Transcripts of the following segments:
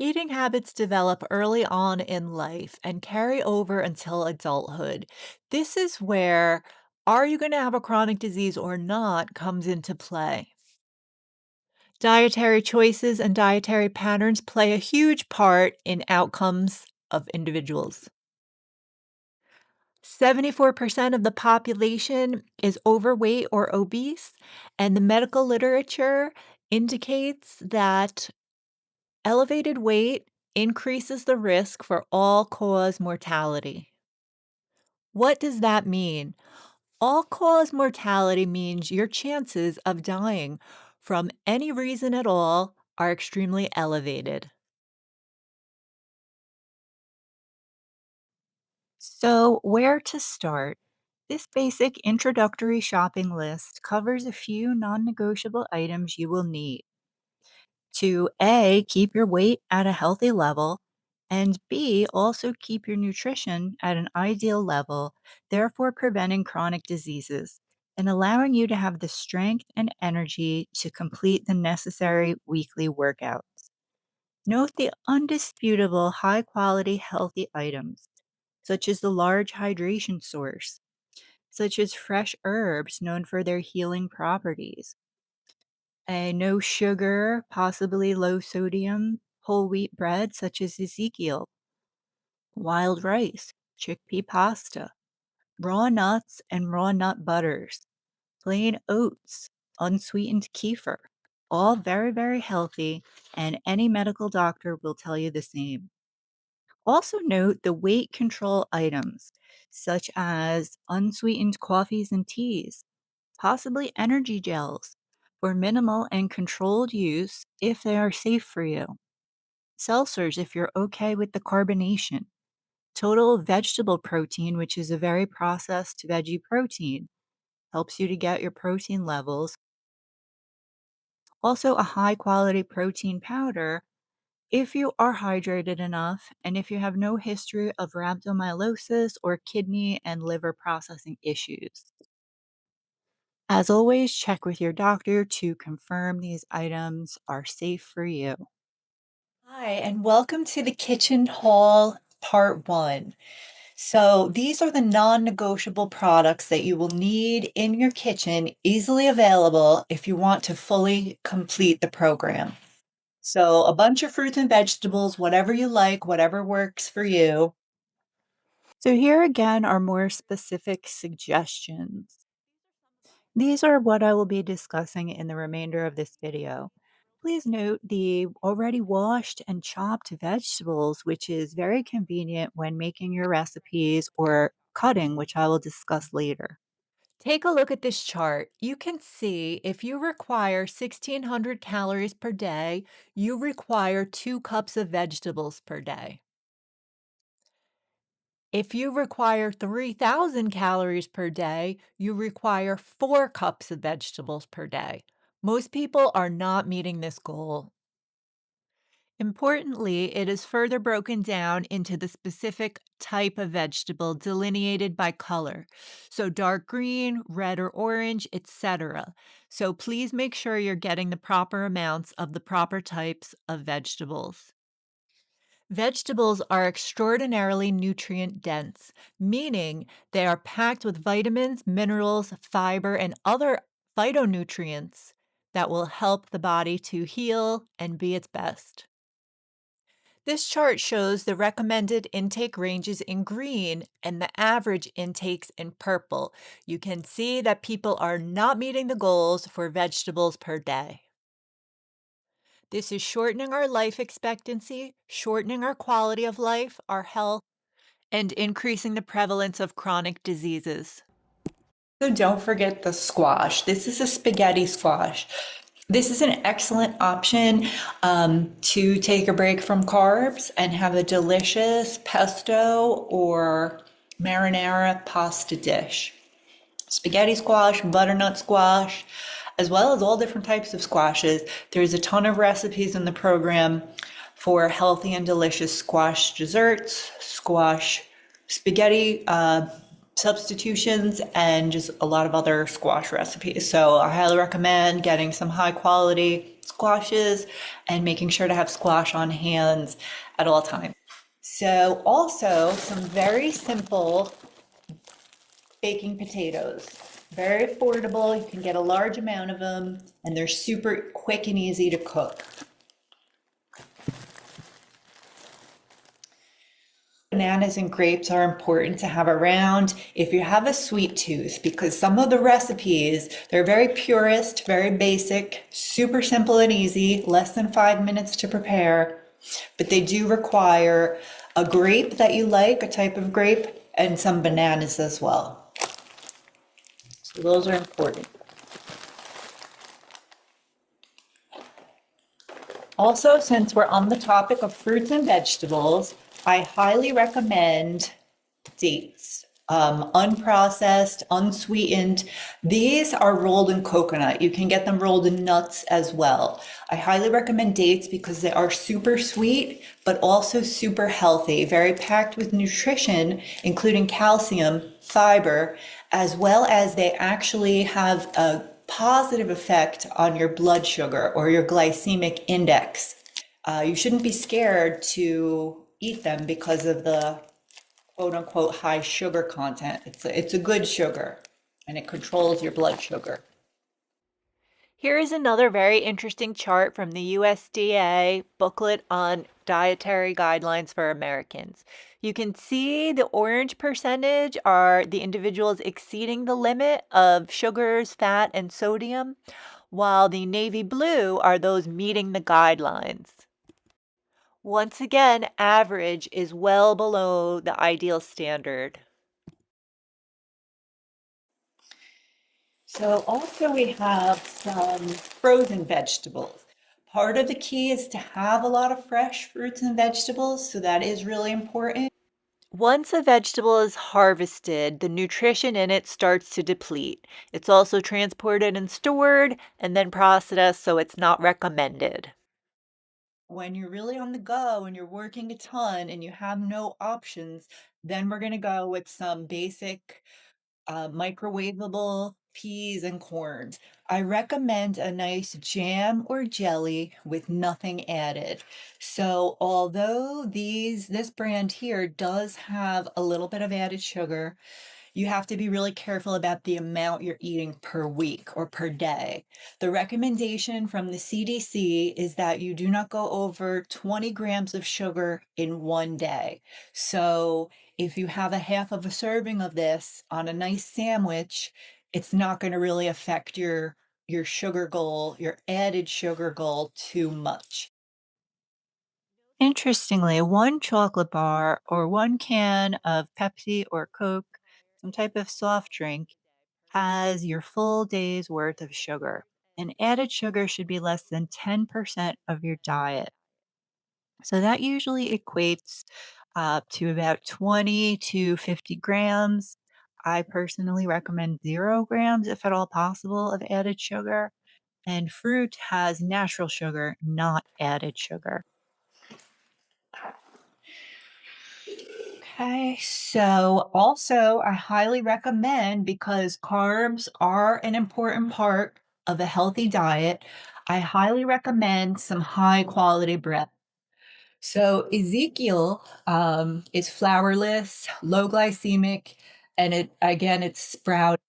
Eating habits develop early on in life and carry over until adulthood. This is where are you going to have a chronic disease or not comes into play. Dietary choices and dietary patterns play a huge part in outcomes of individuals. 74% of the population is overweight or obese, and the medical literature indicates that elevated weight increases the risk for all-cause mortality. What does that mean? All-cause mortality means your chances of dying from any reason at all are extremely elevated. So, where to start? This basic introductory shopping list covers a few non negotiable items you will need to A, keep your weight at a healthy level, and B, also keep your nutrition at an ideal level, therefore preventing chronic diseases and allowing you to have the strength and energy to complete the necessary weekly workouts. Note the undisputable high quality healthy items, such as the large hydration source, such as fresh herbs known for their healing properties, a no sugar, possibly low sodium, whole wheat bread such as Ezekiel, wild rice, chickpea pasta, raw nuts and raw nut butters, plain oats, unsweetened kefir, all very, very healthy, and any medical doctor will tell you the same. Also note the weight control items, such as unsweetened coffees and teas, possibly energy gels for minimal and controlled use if they are safe for you. Seltzers if you're okay with the carbonation. Total vegetable protein, which is a very processed veggie protein, helps you to get your protein levels. Also, a high quality protein powder if you are hydrated enough and if you have no history of rhabdomyolysis or kidney and liver processing issues. As always, check with your doctor to confirm these items are safe for you. Hi, and welcome to the kitchen haul part one. So, these are the non negotiable products that you will need in your kitchen, easily available if you want to fully complete the program. So, a bunch of fruits and vegetables, whatever you like, whatever works for you. So, here again are more specific suggestions. These are what I will be discussing in the remainder of this video. Please note the already washed and chopped vegetables, which is very convenient when making your recipes or cutting, which I will discuss later. Take a look at this chart. You can see if you require 1,600 calories per day, you require 2 cups of vegetables per day. If you require 3,000 calories per day, you require 4 cups of vegetables per day. Most people are not meeting this goal. Importantly, it is further broken down into the specific type of vegetable delineated by color. So dark green, red or orange, etc. So please make sure you're getting the proper amounts of the proper types of vegetables. Vegetables are extraordinarily nutrient dense, meaning they are packed with vitamins, minerals, fiber, and other phytonutrients that will help the body to heal and be its best. This chart shows the recommended intake ranges in green and the average intakes in purple. You can see that people are not meeting the goals for vegetables per day. This is shortening our life expectancy, shortening our quality of life, our health, and increasing the prevalence of chronic diseases. So don't forget the squash. This is a spaghetti squash. This is an excellent option to take a break from carbs and have a delicious pesto or marinara pasta dish. Spaghetti squash, butternut squash, as well as all different types of squashes. There's a ton of recipes in the program for healthy and delicious squash desserts, squash spaghetti substitutions, and just a lot of other squash recipes. So I highly recommend getting some high quality squashes and making sure to have squash on hand at all times. So also some very simple baking potatoes. Very affordable, you can get a large amount of them, and they're super quick and easy to cook. Bananas and grapes are important to have around if you have a sweet tooth, because some of the recipes, they're very purist, very basic, super simple and easy, less than 5 minutes to prepare, but they do require a grape that you like, a type of grape, and some bananas as well. So those are important. Also, since we're on the topic of fruits and vegetables, I highly recommend dates. Unprocessed, unsweetened. These are rolled in coconut. You can get them rolled in nuts as well. I highly recommend dates because they are super sweet, but also super healthy, very packed with nutrition, including calcium, fiber, as well as they actually have a positive effect on your blood sugar or your glycemic index. You shouldn't be scared to eat them because of the quote unquote high sugar content. It's a good sugar and it controls your blood sugar. Here is another very interesting chart from the USDA booklet on dietary guidelines for Americans. You can see the orange percentage are the individuals exceeding the limit of sugars, fat, and sodium, while the navy blue are those meeting the guidelines. Once again, average is well below the ideal standard. So also we have some frozen vegetables. Part of the key is to have a lot of fresh fruits and vegetables, so that is really important. Once a vegetable is harvested, the nutrition in it starts to deplete. It's also transported and stored and then processed, so it's not recommended. When you're really on the go and you're working a ton and you have no options, then we're going to go with some basic microwavable peas and corn. I recommend a nice jam or jelly with nothing added. So although this brand here does have a little bit of added sugar, you have to be really careful about the amount you're eating per week or per day. The recommendation from the CDC is that you do not go over 20 grams of sugar in one day. So if you have a half of a serving of this on a nice sandwich, it's not going to really affect your sugar goal, your added sugar goal too much. Interestingly, one chocolate bar or one can of Pepsi or Coke, some type of soft drink, has your full day's worth of sugar. And added sugar should be less than 10% of your diet. So that usually equates to about 20 to 50 grams. I personally recommend 0 grams, if at all possible, of added sugar. And fruit has natural sugar, not added sugar. Okay, so also I highly recommend, because carbs are an important part of a healthy diet, I highly recommend some high quality bread. So Ezekiel is flourless, low glycemic, and it's sprout.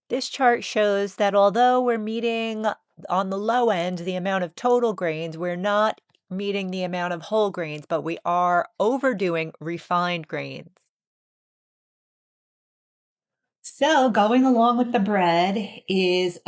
This chart shows that although we're meeting on the low end the amount of total grains, we're not meeting the amount of whole grains, but we are overdoing refined grains. So, going along with the bread is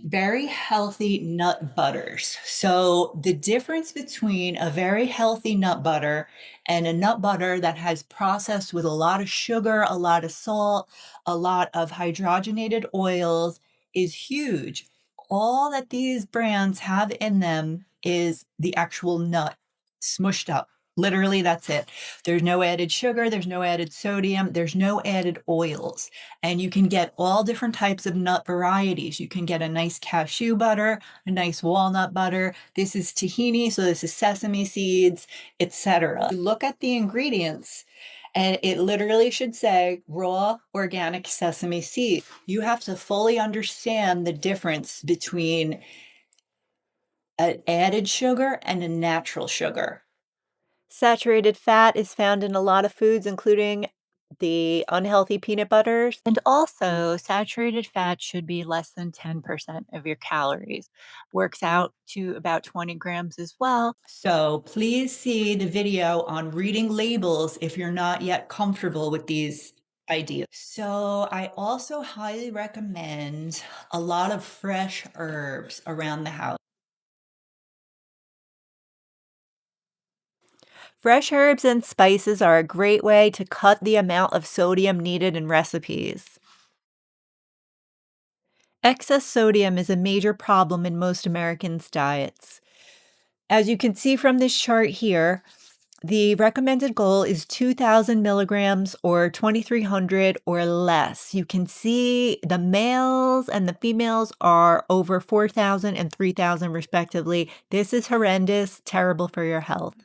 very healthy nut butters. So, the difference between a very healthy nut butter and a nut butter that has processed with a lot of sugar, a lot of salt, a lot of hydrogenated oils is huge. All that these brands have in them is the actual nut smushed up. Literally, that's it. There's no added sugar, there's no added sodium, there's no added oils. And you can get all different types of nut varieties. You can get a nice cashew butter, a nice walnut butter. This is tahini, so this is sesame seeds, etc. Look at the ingredients And it literally should say raw organic sesame seed. You have to fully understand the difference between an added sugar and a natural sugar. Saturated fat is found in a lot of foods, including the unhealthy peanut butters. And also, saturated fat should be less than 10% of your calories. Works out to about 20 grams as well. So please see the video on reading labels if you're not yet comfortable with these ideas. So I also highly recommend a lot of fresh herbs around the house. Fresh herbs and spices are a great way to cut the amount of sodium needed in recipes. Excess sodium is a major problem in most Americans' diets. As you can see from this chart here, the recommended goal is 2,000 milligrams or 2,300 or less. You can see the males and the females are over 4,000 and 3,000 respectively. This is horrendous, terrible for your health.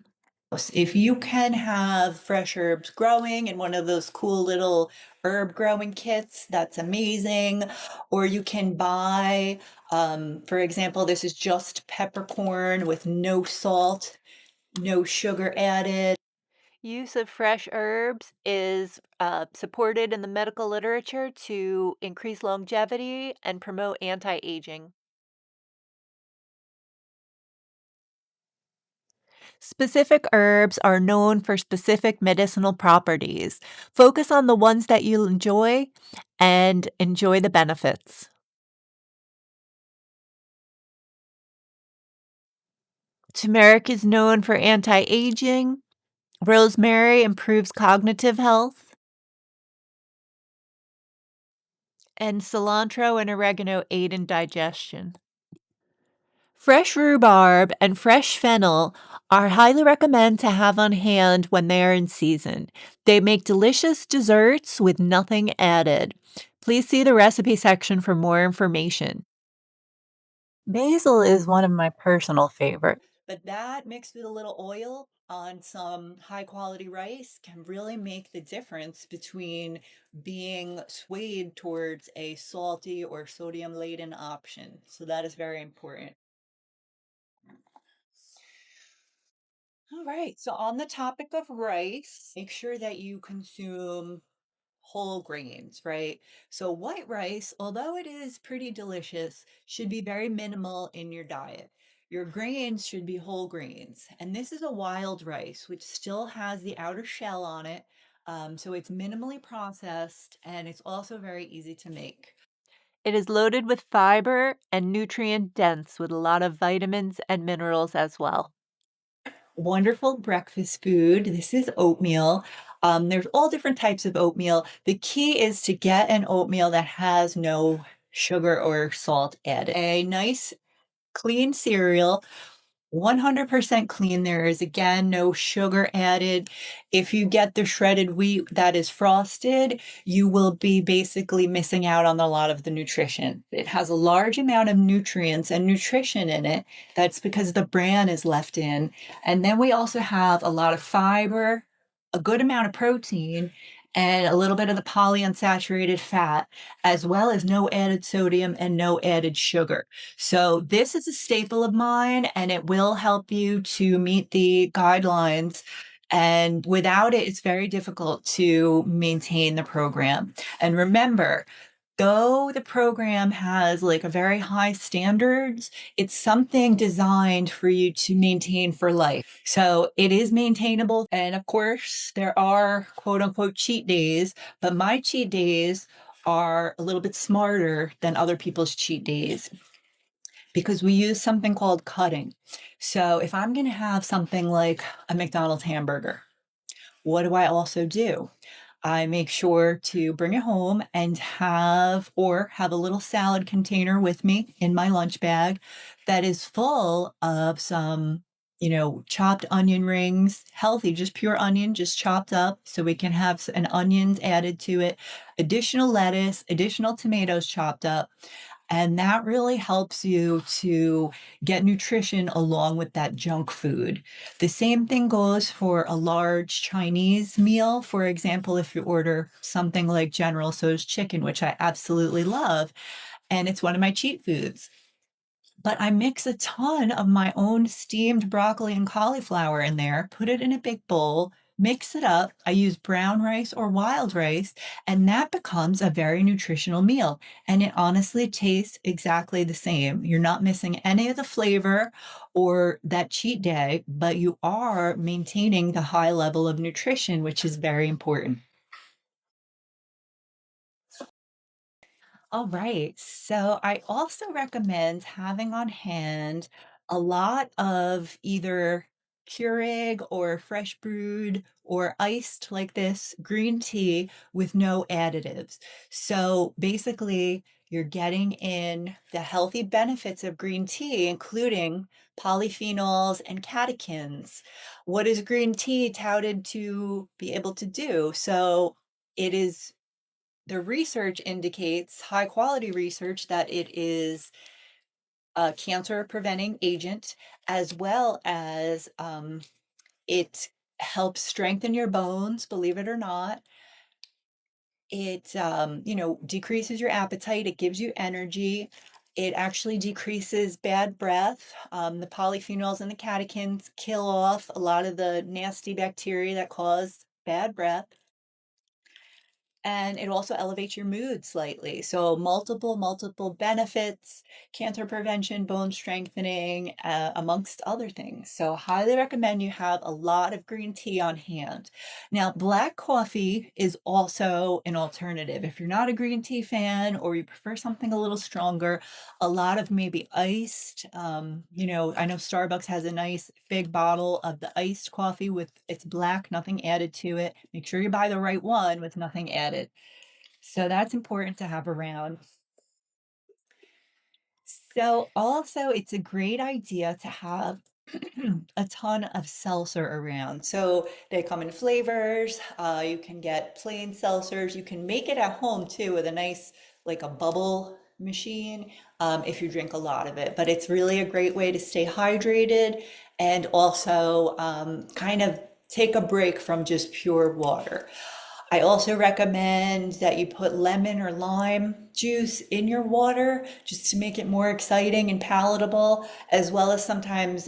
If you can have fresh herbs growing in one of those cool little herb growing kits, that's amazing. Or you can buy, for example, this is just peppercorn with no salt, no sugar added. Use of fresh herbs is supported in the medical literature to increase longevity and promote anti aging. Specific herbs are known for specific medicinal properties. Focus on the ones that you enjoy and enjoy the benefits. Turmeric is known for anti aging. Rosemary improves cognitive health. And cilantro and oregano aid in digestion. Fresh rhubarb and fresh fennel are highly recommend to have on hand when they are in season. They make delicious desserts with nothing added. Please see the recipe section for more information. Basil is one of my personal favorites. But that mixed with a little oil on some high quality rice can really make the difference between being swayed towards a salty or sodium laden option. So that is very important. All right. So, on the topic of rice, make sure that you consume whole grains, right? So, white rice, although it is pretty delicious, should be very minimal in your diet. Your grains should be whole grains. And this is a wild rice, which still has the outer shell on it. So, it's minimally processed and it's also very easy to make. It is loaded with fiber and nutrient dense with a lot of vitamins and minerals as well. Wonderful breakfast food. This is oatmeal. There's all different types of oatmeal. The key is to get an oatmeal that has no sugar or salt added. A nice clean cereal, 100% clean. There is again no sugar added. If you get the shredded wheat that is frosted, you will be basically missing out on a lot of the nutrition. It has a large amount of nutrients and nutrition in it. That's because the bran is left in. And then we also have a lot of fiber, a good amount of protein, and a little bit of the polyunsaturated fat, as well as no added sodium and no added sugar. So this is a staple of mine and it will help you to meet the guidelines. And without it, it's very difficult to maintain the program. And remember, though the program has like a very high standards, it's something designed for you to maintain for life. So it is maintainable. And of course, there are quote unquote cheat days, but my cheat days are a little bit smarter than other people's cheat days because we use something called cutting. So if I'm going to have something like a McDonald's hamburger, what do I also do? I make sure to bring it home and have a little salad container with me in my lunch bag that is full of some, chopped onion rings, healthy, just pure onion, just chopped up. So we can have an onions added to it, additional lettuce, additional tomatoes chopped up. And that really helps you to get nutrition along with that junk food. The same thing goes for a large Chinese meal. For example, if you order something like General Tso's chicken, which I absolutely love, and it's one of my cheat foods. But I mix a ton of my own steamed broccoli and cauliflower in there, put it in a big bowl, mix it up. I use brown rice or wild rice, and that becomes a very nutritional meal. And it honestly tastes exactly the same. You're not missing any of the flavor or that cheat day, but you are maintaining the high level of nutrition, which is very important. All right. So I also recommend having on hand a lot of either Keurig or fresh brewed or iced like this green tea with no additives. So basically, you're getting in the healthy benefits of green tea, including polyphenols and catechins. What is green tea touted to be able to do? So it is the research indicates, high quality research, that it is a cancer preventing agent, as well as it helps strengthen your bones, believe it or not. It, decreases your appetite, it gives you energy. It actually decreases bad breath. The polyphenols and the catechins kill off a lot of the nasty bacteria that cause bad breath. And it also elevates your mood slightly. So multiple benefits, cancer prevention, bone strengthening, amongst other things. So highly recommend you have a lot of green tea on hand. Now, black coffee is also an alternative. If you're not a green tea fan or you prefer something a little stronger, a lot of maybe iced, I know Starbucks has a nice big bottle of the iced coffee with it's black, nothing added to it. Make sure you buy the right one with nothing added. So that's important to have around. So also, it's a great idea to have a ton of seltzer around. So they come in flavors. You can get plain seltzers. You can make it at home too with a nice, like a bubble machine, if you drink a lot of it. But it's really a great way to stay hydrated and also kind of take a break from just pure water. I also recommend that you put lemon or lime juice in your water just to make it more exciting and palatable, as well as sometimes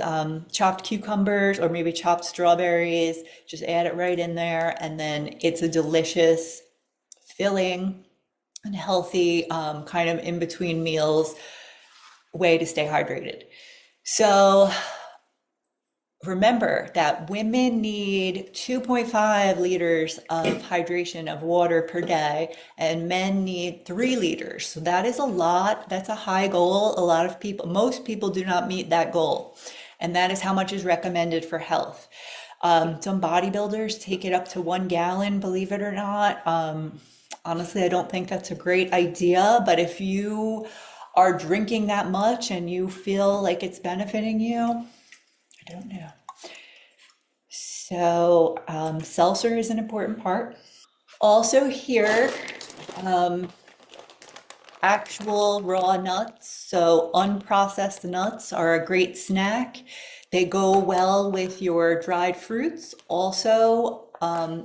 chopped cucumbers or maybe chopped strawberries. Just add it right in there, and then it's a delicious, filling, and healthy kind of in between meals way to stay hydrated. So remember that women need 2.5 liters of hydration of water per day, and men need 3 liters. So that is a lot. That's a high goal. A lot of people, most people do not meet that goal. And that is how much is recommended for health. Some bodybuilders take it up to 1 gallon, believe it or not. Honestly, I don't think that's a great idea, but if you are drinking that much and you feel like it's benefiting you, I don't know. So, seltzer is an important part. Also here, um, actual raw nuts, so unprocessed nuts are a great snack. They go well with your dried fruits, also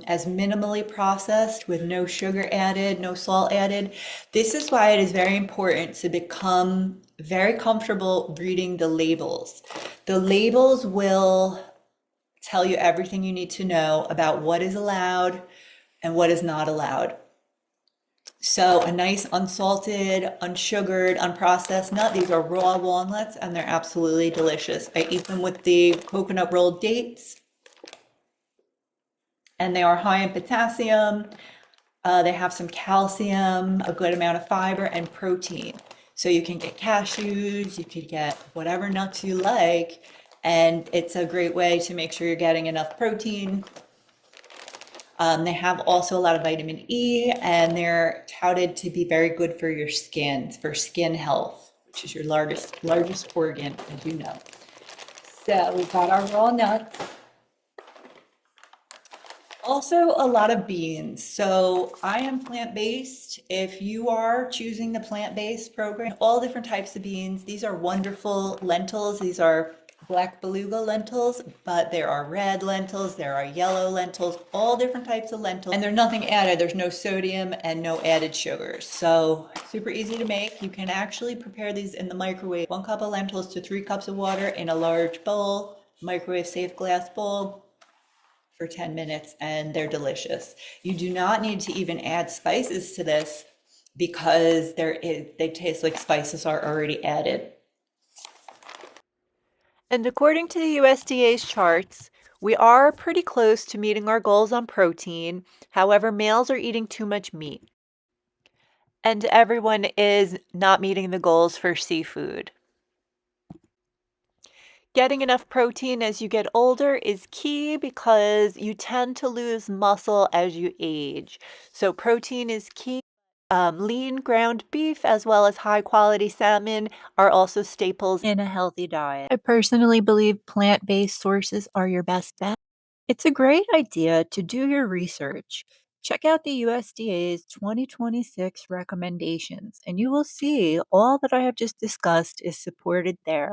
as minimally processed with no sugar added, no salt added. This is why it is very important to become very comfortable reading the labels. The labels will tell you everything you need to know about what is allowed and what is not allowed. So a nice unsalted, unsugared, unprocessed nut. These are raw walnuts and they're absolutely delicious. I eat them with the coconut rolled dates, and they are high in potassium. They have some calcium, a good amount of fiber, and protein. So you can get cashews, you could get whatever nuts you like, and it's a great way to make sure you're getting enough protein. They have also a lot of vitamin E, and they're touted to be very good for your skin, for skin health, which is your largest organ, as you know. So we've got our raw nuts. Also, a lot of beans. So I am plant-based. If you are choosing the plant-based program, all different types of beans. These are wonderful lentils. These are black beluga lentils, but there are red lentils, there are yellow lentils, all different types of lentils. And there's nothing added. There's no sodium and no added sugars. So super easy to make. You can actually prepare these in the microwave. 1 cup of lentils to 3 cups of water in a large bowl, microwave safe glass bowl for 10 minutes and they're delicious. You do not need to even add spices to this because they taste like spices are already added. And according to the USDA's charts, we are pretty close to meeting our goals on protein. However, males are eating too much meat. And everyone is not meeting the goals for seafood. Getting enough protein as you get older is key because you tend to lose muscle as you age. So, protein is key. Lean ground beef as well as high quality salmon are also staples in a healthy diet. I personally believe plant based sources are your best bet. It's a great idea to do your research. Check out the USDA's 2026 recommendations, and you will see all that I have just discussed is supported there.